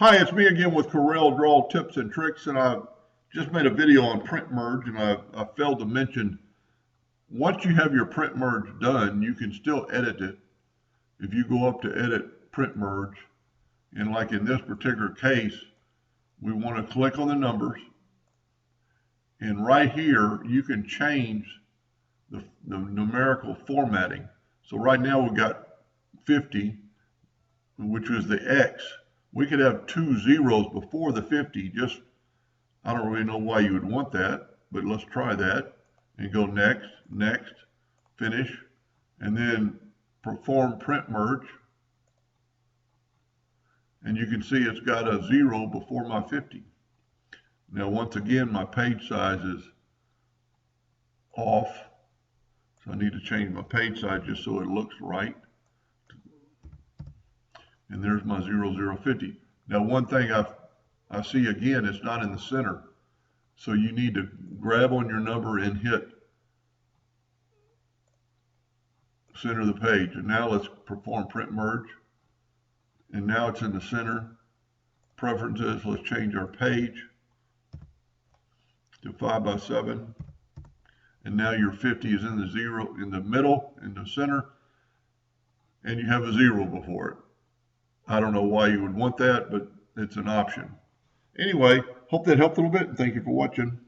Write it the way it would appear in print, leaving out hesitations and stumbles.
Hi, it's me again with Corel Draw Tips and Tricks, and I just made a video on print merge, and I failed to mention, once you have your print merge done, you can still edit it. If you go up to edit print merge, and like in this particular case, we want to click on the numbers, and right here, you can change the numerical formatting. So right now we've got 50, which was the X. We could have 2 zeros before the 50. I don't really know why you would want that, but let's try that. And go next, next, finish, and then perform print merge. And you can see it's got a 0 before my 50. Now once again, my page size is off. So I need to change my page size just so it looks right. And there's my 0050. Now one thing I see again, it's not in the center. So you need to grab on your number and hit center of the page. And now let's perform print merge. And now it's in the center. Preferences, let's change our page to 5x7. And now your 50 is in the zero, in the middle, in the center. And you have a 0 before it. I don't know why you would want that, but it's an option. Anyway, hope that helped a little bit, and thank you for watching.